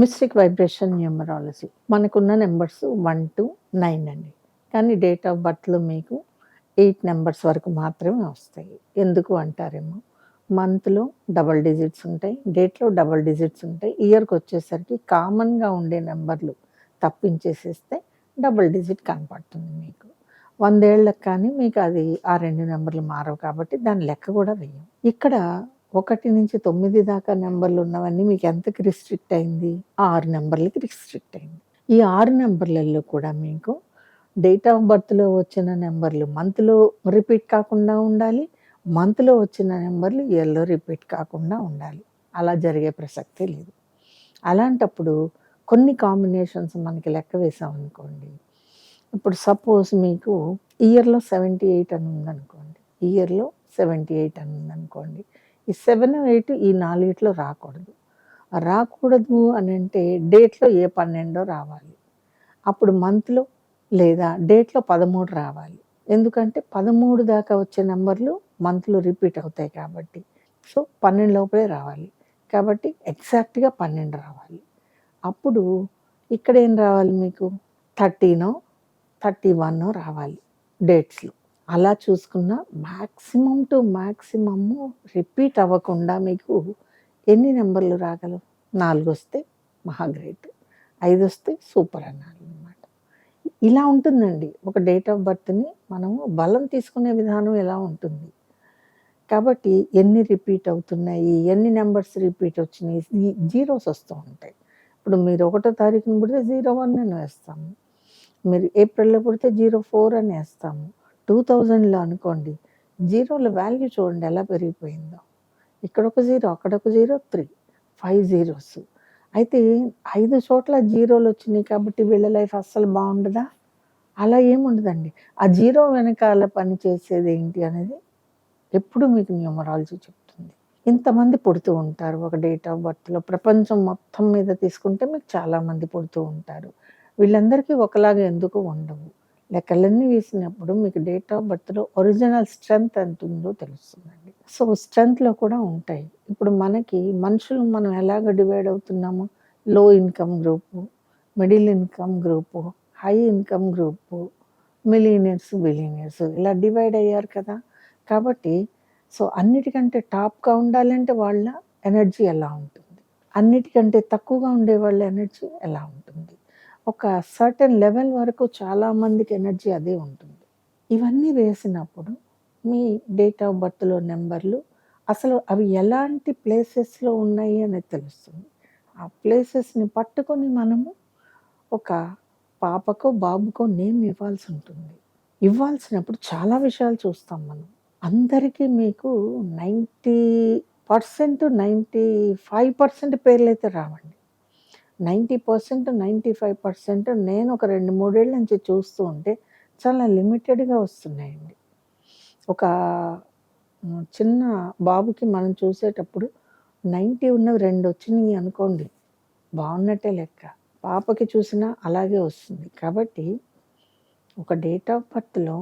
Mystic vibration numerology. మనకున్న numbers 1-9 అండి. కానీ డేట్ ఆఫ్ బర్త్‌లో మీకు 8 నంబర్స్ వరకు మాత్రమే వస్తాయి. ఎందుకు అంటారేమో! మంత్‌లో డబుల్ డిజిట్స్ ఉంటాయి. డేట్‌లో డబుల్ డిజిట్స్ ఉంటాయి. ఇయర్‌కొచ్చేసరికి కామన్‌గా ఉండే నంబర్లు తప్పించేసేస్తే డబుల్ డిజిట్ కనపడుతుంది మీకు. 100 ఏళ్ళకి కానీ మీకు అది ఆ 2 నంబర్లు మారవు కాబట్టి దాని లెక్క కూడా వెయ్యం. ఇక్కడ 1-9 దాకా నంబర్లు ఉన్నవన్నీ మీకు ఎంతకి రిస్ట్రిక్ట్ అయింది? 6 నంబర్లకి రిస్ట్రిక్ట్ అయింది. ఈ 6 నంబర్లలో కూడా మీకు డేట్ ఆఫ్ బర్త్‌లో వచ్చిన నంబర్లు మంత్‌లో రిపీట్ కాకుండా ఉండాలి. మంత్‌లో వచ్చిన నంబర్లు ఇయర్‌లో రిపీట్ కాకుండా ఉండాలి. అలా జరిగే ప్రసక్తే లేదు. అలాంటప్పుడు కొన్ని కాంబినేషన్స్ మనకి లెక్క వేసామనుకోండి. ఇప్పుడు సపోజ్ మీకు ఇయర్‌లో 78 అని ఉందనుకోండి. ఇయర్‌లో 78 అని ఉందనుకోండి. ఈ 7, 8 ఈ నాలుగిట్లో రాకూడదు. రాకూడదు అనంటే డేట్‌లో ఏ 12 రావాలి. అప్పుడు మంత్‌లో లేదా డేట్‌లో 13 రావాలి. ఎందుకంటే 13 దాకా వచ్చే నంబర్లు మంత్‌లో రిపీట్ అవుతాయి కాబట్టి. సో, 12 లోపలే రావాలి. కాబట్టి ఎగ్జాక్ట్‌గా 12 రావాలి. అప్పుడు ఇక్కడేం రావాలి మీకు 13 31 రావాలి డేట్స్‌లో. అలా చూసుకున్న మాక్సిమమ్ టు మాక్సిమము రిపీట్ అవ్వకుండా మీకు ఎన్ని నంబర్లు రాగలవు? 4 వస్తే మహా గ్రేట్. 5 వస్తే సూపర్ అనాలనమాట. ఇలా ఉంటుందండి. ఒక డేట్ ఆఫ్ బర్త్‌ని మనము బలం తీసుకునే విధానం ఇలా ఉంటుంది. కాబట్టి ఎన్ని రిపీట్ అవుతున్నాయి? ఎన్ని నంబర్స్ రిపీట్ వచ్చినాయి? జీరోస్ వస్తూ ఉంటాయి. ఇప్పుడు మీరు 1 తారీఖున పుడితే 01 అని వేస్తాము. మీరు ఏప్రిల్‌లో పుడితే 04 అని ఏస్తాము. 2000లో అనుకోండి. జీరోల వాల్యూ చూడండి ఎలా పెరిగిపోయిందో. ఇక్కడొక 0, అక్కడొక 0, 3, 5 జీరోస్. అయితే 5 చోట్ల జీరోలొచ్చినాయి కాబట్టి వీళ్ళ లైఫ్ అస్సలు బావుండదా? అలా ఏముండదండి. ఆ జీరో వెనకాల పని చేసేదేంటి అనేది ఎప్పుడు మీకు న్యూమరాలజీ చెప్తుంది. ఇంతమంది పుడుతూ ఉంటారు ఒక డేట్ ఆఫ్ బర్త్‌లో. ప్రపంచం మొత్తం మీద తీసుకుంటే మీకు చాలామంది పుడుతూ ఉంటారు. వీళ్ళందరికీ ఒకలాగా ఎందుకు ఉండవు. లెక్కలన్నీ వేసినప్పుడు మీకు డేట్ ఆఫ్ బర్త్‌లో ఒరిజినల్ స్ట్రెంగ్త్ ఎంతుందో తెలుస్తుందండి. సో, స్ట్రెంగ్త్‌లో కూడా ఉంటాయి. ఇప్పుడు మనకి మనుషులు మనం ఎలాగ డివైడ్ అవుతున్నాము? లో income group, middle income group, high income group, millionaires, billionaires ఇలా డివైడ్ అయ్యారు కదా! కాబట్టి సో, అన్నిటికంటే టాప్‌గా ఉండాలంటే వాళ్ళ ఎనర్జీ ఎలా ఉంటుంది? అన్నిటికంటే తక్కువగా ఉండే వాళ్ళ ఎనర్జీ ఎలా ఉంటుంది? ఒక సర్టెన్ లెవెల్ వరకు చాలామందికి ఎనర్జీ అదే ఉంటుంది. ఇవన్నీ వేసినప్పుడు మీ డేట్ ఆఫ్ బర్త్‌లో నంబర్లు అసలు అవి ఎలాంటి ప్లేసెస్‌లో ఉన్నాయి అనేది తెలుస్తుంది. ఆ ప్లేసెస్‌ని పట్టుకొని మనము ఒక పాపకో, బాబుకో నేమ్ ఇవ్వాల్సుంటుంది. ఇవ్వాల్సినప్పుడు చాలా విషయాలు చూస్తాం మనం. అందరికీ మీకు 90%, 95% పేర్లయితే రావండి. 90%, 95% నేను ఒక 2, 3 ఏళ్ల నుంచి చూస్తూ ఉంటే చాలా లిమిటెడ్‌గా వస్తున్నాయండి. ఒక చిన్న బాబుకి మనం చూసేటప్పుడు 90 ఉన్నవి 2 వచ్చినియి అనుకోండి. బావున్నట్టే లెక్క. పాపకి చూసినా అలాగే వస్తుంది. కాబట్టి ఒక డేట్ ఆఫ్ బర్త్‌లో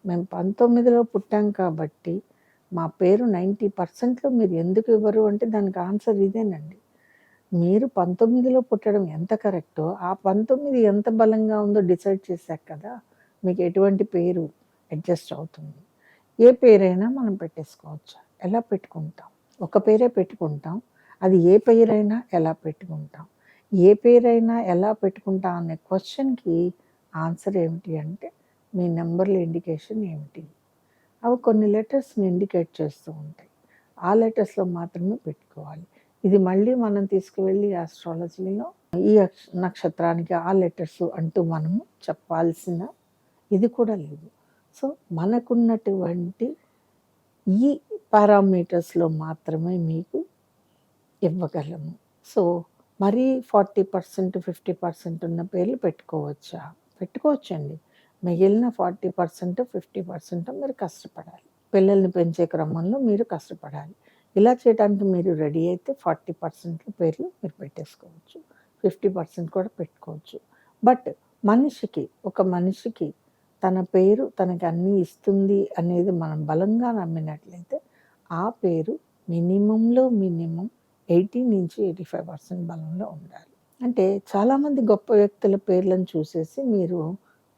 మేము 19లో పుట్టాం కాబట్టి మా పేరు 90%లో మీరు ఎందుకు ఇవ్వరు అంటే దానికి ఆన్సర్ ఇదేనండి. మీరు 19లో పుట్టడం ఎంత కరెక్టో, ఆ 19 ఎంత బలంగా ఉందో డిసైడ్ చేశాక కదా! మీకు ఎటువంటి పేరు అడ్జస్ట్ అవుతుంది. ఏ పేరైనా మనం పెట్టేసుకోవచ్చు. ఎలా పెట్టుకుంటాం? ఒక పేరే పెట్టుకుంటాం. అది ఏ పేరైనా ఎలా పెట్టుకుంటాం? ఏ పేరైనా ఎలా పెట్టుకుంటాం అనే క్వెషన్‌కి ఆన్సర్ ఏమిటి అంటే, మీ నంబర్‌ల ఇండికేషన్ ఏమిటి? అవి కొన్ని లెటర్స్‌ని ఇండికేట్ చేస్తూ ఉంటాయి. ఆ లెటర్స్‌లో మాత్రమే పెట్టుకోవాలి. ఇది మళ్ళీ మనం తీసుకువెళ్ళి ఆస్ట్రాలజీలో ఈ నక్షత్రానికి ఆ లెటర్స్ అంటూ మనము చెప్పాల్సిన ఇది కూడా లేదు. సో, మనకున్నటువంటి ఈ పారామీటర్స్‌లో మాత్రమే మీకు ఇవ్వగలము. సో, మరీ 40%, 50% ఉన్న పేర్లు పెట్టుకోవచ్చా? పెట్టుకోవచ్చండి. మిగిలిన 40%, 50% మీరు కష్టపడాలి. పిల్లల్ని పెంచే క్రమంలో మీరు కష్టపడాలి. ఇలా చేయడానికి మీరు రెడీ అయితే 40% పేర్లు మీరు పెట్టేసుకోవచ్చు. 50% కూడా పెట్టుకోవచ్చు. బట్ ఒక మనిషికి తన పేరు తనకి అన్నీ ఇస్తుంది అనేది మనం బలంగా నమ్మినట్లయితే, ఆ పేరు మినిమమ్ 80-85% బలంలో ఉండాలి. అంటే చాలామంది గొప్ప వ్యక్తుల పేర్లను చూసేసి మీరు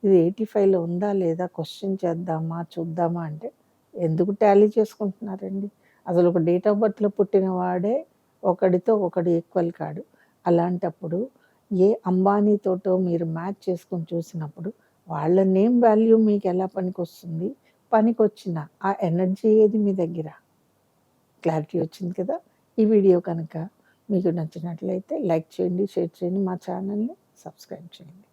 ఇది 85లో ఉందా లేదా క్వెషన్ చేద్దామా, చూద్దామా అంటే ఎందుకు టాలీ చేసుకుంటున్నారండి? అసలు ఒక డేట్ ఆఫ్ బర్త్‌లో పుట్టిన వాడే ఒకడితో ఒకడు ఈక్వల్ కాడు. అలాంటప్పుడు ఏ అంబానీతోటో మీరు మ్యాచ్ చేసుకొని చూసినప్పుడు వాళ్ళ నేమ్ వాల్యూ మీకెలా పనికొస్తుంది? పనికొచ్చిన ఆ ఎనర్జీ ఏది మీ దగ్గర? క్లారిటీ వచ్చింది కదా! ఈ వీడియో కనుక మీకు నచ్చినట్లయితే లైక్ చేయండి, షేర్ చేయండి, మా ఛానల్‌ని సబ్స్క్రైబ్ చేయండి.